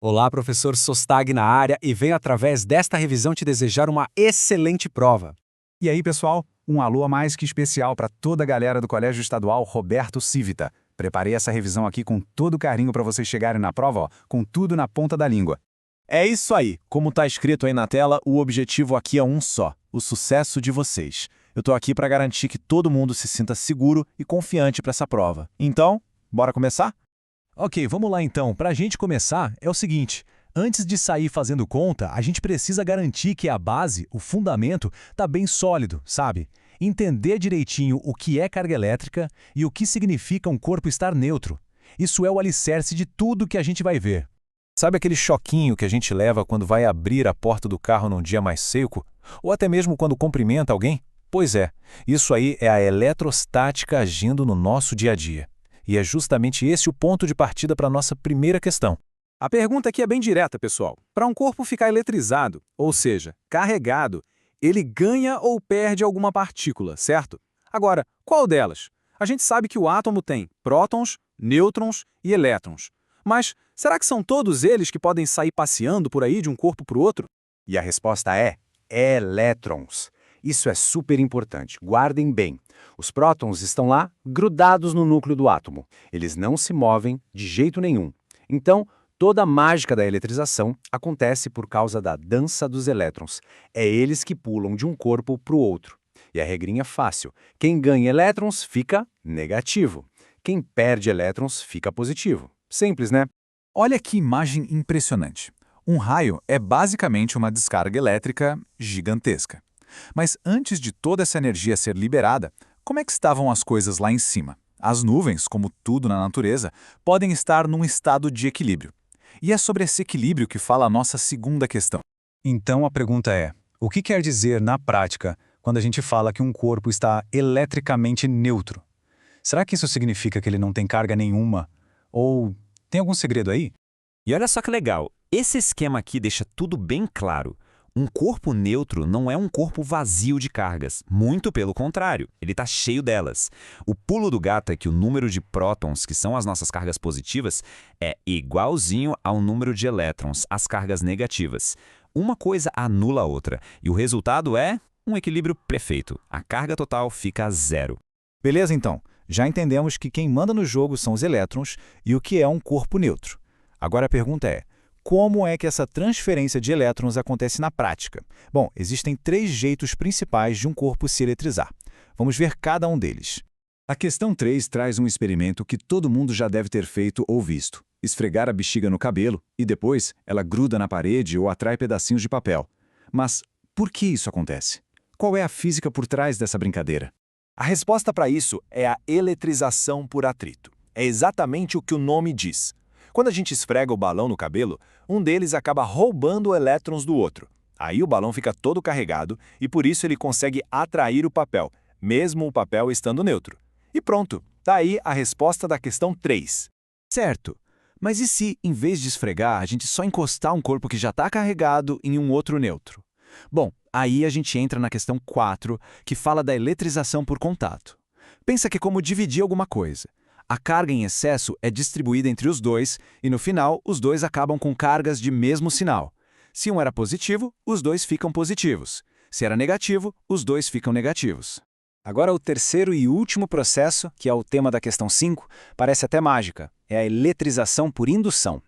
Olá, professor Sostag na área e venho através desta revisão te desejar uma excelente prova. E aí, pessoal, um alô a mais que especial para toda a galera do Colégio Estadual Roberto Civita. Preparei essa revisão aqui com todo carinho para vocês chegarem na prova, com tudo na ponta da língua. É isso aí. Como está escrito aí na tela, o objetivo aqui é um só: o sucesso de vocês. Eu estou aqui para garantir que todo mundo se sinta seguro e confiante para essa prova. Então, bora começar? Ok, vamos lá então. Para a gente começar, é o seguinte: antes de sair fazendo conta, a gente precisa garantir que a base, o fundamento, está bem sólido, sabe? Entender direitinho o que é carga elétrica e o que significa um corpo estar neutro. Isso é o alicerce de tudo que a gente vai ver. Sabe aquele choquinho que a gente leva quando vai abrir a porta do carro num dia mais seco? Ou até mesmo quando cumprimenta alguém? Pois é, isso aí é a eletrostática agindo no nosso dia a dia. E é justamente esse o ponto de partida para a nossa primeira questão. A pergunta aqui é bem direta, pessoal. Para um corpo ficar eletrizado, ou seja, carregado, ele ganha ou perde alguma partícula, certo? Agora, qual delas? A gente sabe que o átomo tem prótons, nêutrons e elétrons. Mas será que são todos eles que podem sair passeando por aí de um corpo para o outro? E a resposta é elétrons. Isso é super importante, guardem bem. Os prótons estão lá grudados no núcleo do átomo. Eles não se movem de jeito nenhum. Então, toda a mágica da eletrização acontece por causa da dança dos elétrons. É eles que pulam de um corpo para o outro. E a regrinha é fácil: quem ganha elétrons fica negativo. Quem perde elétrons fica positivo. Simples, né? Olha que imagem impressionante. Um raio é basicamente uma descarga elétrica gigantesca. Mas antes de toda essa energia ser liberada, como é que estavam as coisas lá em cima? As nuvens, como tudo na natureza, podem estar num estado de equilíbrio. E é sobre esse equilíbrio que fala a nossa segunda questão. Então a pergunta é: o que quer dizer na prática quando a gente fala que um corpo está eletricamente neutro? Será que isso significa que ele não tem carga nenhuma? Ou tem algum segredo aí? E olha só que legal, esse esquema aqui deixa tudo bem claro. Um corpo neutro não é um corpo vazio de cargas, muito pelo contrário, ele está cheio delas. O pulo do gato é que o número de prótons, que são as nossas cargas positivas, é igualzinho ao número de elétrons, as cargas negativas. Uma coisa anula a outra, e o resultado é um equilíbrio perfeito. A carga total fica zero. Beleza, então. Já entendemos que quem manda no jogo são os elétrons e o que é um corpo neutro. Agora a pergunta é: como é que essa transferência de elétrons acontece na prática? Bom, existem 3 jeitos principais de um corpo se eletrizar. Vamos ver cada um deles. A questão 3 traz um experimento que todo mundo já deve ter feito ou visto: esfregar a bexiga no cabelo e depois ela gruda na parede ou atrai pedacinhos de papel. Mas por que isso acontece? Qual é a física por trás dessa brincadeira? A resposta para isso é a eletrização por atrito. É exatamente o que o nome diz. Quando a gente esfrega o balão no cabelo, um deles acaba roubando elétrons do outro. Aí o balão fica todo carregado e por isso ele consegue atrair o papel, mesmo o papel estando neutro. E pronto, tá aí a resposta da questão 3. Certo, mas e se, em vez de esfregar, a gente só encostar um corpo que já está carregado em um outro neutro? Bom, aí a gente entra na questão 4, que fala da eletrização por contato. Pensa que é como dividir alguma coisa. A carga em excesso é distribuída entre os dois e, no final, os dois acabam com cargas de mesmo sinal. Se um era positivo, os dois ficam positivos. Se era negativo, os dois ficam negativos. Agora o terceiro e último processo, que é o tema da questão 5, parece até mágica. É a eletrização por indução.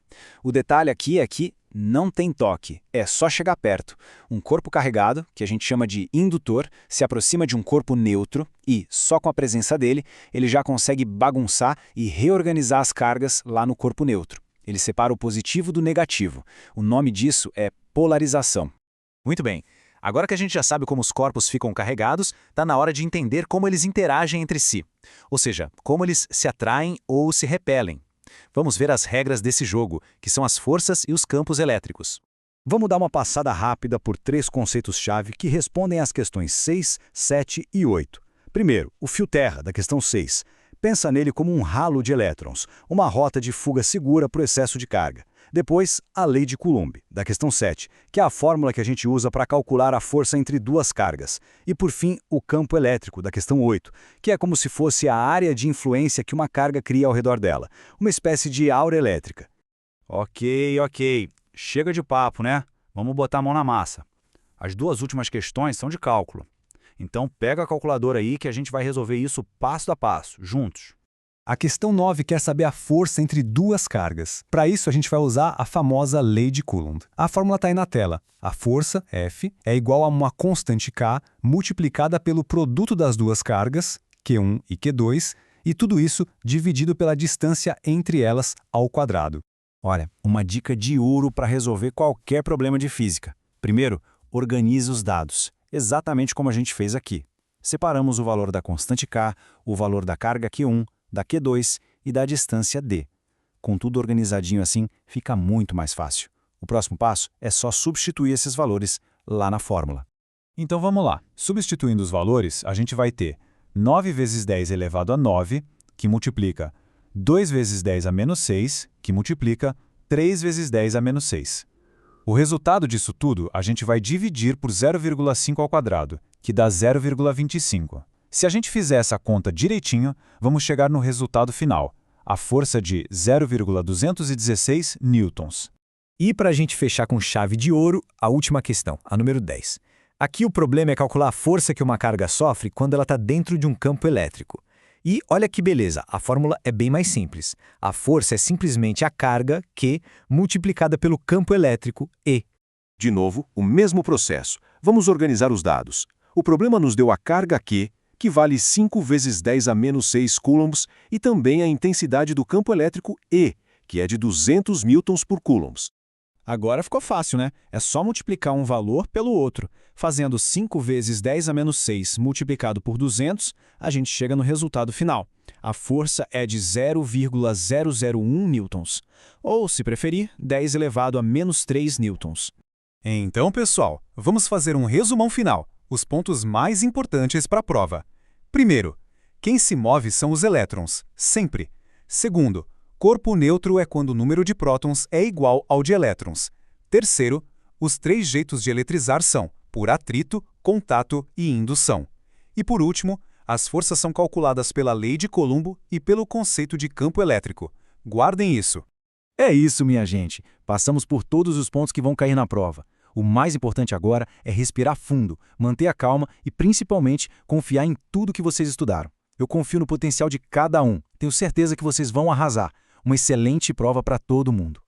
O detalhe aqui é que não tem toque, é só chegar perto. Um corpo carregado, que a gente chama de indutor, se aproxima de um corpo neutro e, só com a presença dele, ele já consegue bagunçar e reorganizar as cargas lá no corpo neutro. Ele separa o positivo do negativo. O nome disso é polarização. Muito bem. Agora que a gente já sabe como os corpos ficam carregados, está na hora de entender como eles interagem entre si. Ou seja, como eles se atraem ou se repelem. Vamos ver as regras desse jogo, que são as forças e os campos elétricos. Vamos dar uma passada rápida por 3 conceitos-chave que respondem às questões 6, 7 e 8. Primeiro, o fio terra, da questão 6. Pensa nele como um ralo de elétrons, uma rota de fuga segura para o excesso de carga. Depois, a lei de Coulomb, da questão 7, que é a fórmula que a gente usa para calcular a força entre duas cargas. E, por fim, o campo elétrico, da questão 8, que é como se fosse a área de influência que uma carga cria ao redor dela, uma espécie de aura elétrica. Ok. Chega de papo, né? Vamos botar a mão na massa. As duas últimas questões são de cálculo. Então pega a calculadora aí que a gente vai resolver isso passo a passo, juntos. A questão 9 quer saber a força entre duas cargas. Para isso, a gente vai usar a famosa lei de Coulomb. A fórmula está aí na tela. A força, F, é igual a uma constante K multiplicada pelo produto das duas cargas, Q1 e Q2, e tudo isso dividido pela distância entre elas ao quadrado. Olha, uma dica de ouro para resolver qualquer problema de física. Primeiro, organize os dados, exatamente como a gente fez aqui. Separamos o valor da constante K, o valor da carga Q1, da Q2 e da distância D. Com tudo organizadinho assim, fica muito mais fácil. O próximo passo é só substituir esses valores lá na fórmula. Então vamos lá. Substituindo os valores, a gente vai ter 9 vezes 10 elevado a 9, que multiplica 2 vezes 10 a menos 6, que multiplica 3 vezes 10 a menos 6. O resultado disso tudo a gente vai dividir por 0,5 ao quadrado, que dá 0,25. Se a gente fizer essa conta direitinho, vamos chegar no resultado final, a força de 0,216 newtons. E para a gente fechar com chave de ouro, a última questão, a número 10. Aqui o problema é calcular a força que uma carga sofre quando ela está dentro de um campo elétrico. E olha que beleza, a fórmula é bem mais simples. A força é simplesmente a carga Q multiplicada pelo campo elétrico E. De novo, o mesmo processo. Vamos organizar os dados. O problema nos deu a carga Q, que vale 5 vezes 10 a menos 6 coulombs, e também a intensidade do campo elétrico E, que é de 200 newtons por coulombs. Agora ficou fácil, né? É só multiplicar um valor pelo outro. Fazendo 5 vezes 10 a menos 6 multiplicado por 200, a gente chega no resultado final. A força é de 0,001 newtons, ou, se preferir, 10 elevado a menos 3 newtons. Então, pessoal, vamos fazer um resumão final, os pontos mais importantes para a prova. Primeiro, quem se move são os elétrons, sempre. Segundo, corpo neutro é quando o número de prótons é igual ao de elétrons. Terceiro, os 3 jeitos de eletrizar são por atrito, contato e indução. E por último, as forças são calculadas pela lei de Coulomb e pelo conceito de campo elétrico. Guardem isso. É isso, minha gente. Passamos por todos os pontos que vão cair na prova. O mais importante agora é respirar fundo, manter a calma e, principalmente, confiar em tudo que vocês estudaram. Eu confio no potencial de cada um. Tenho certeza que vocês vão arrasar. Uma excelente prova para todo mundo.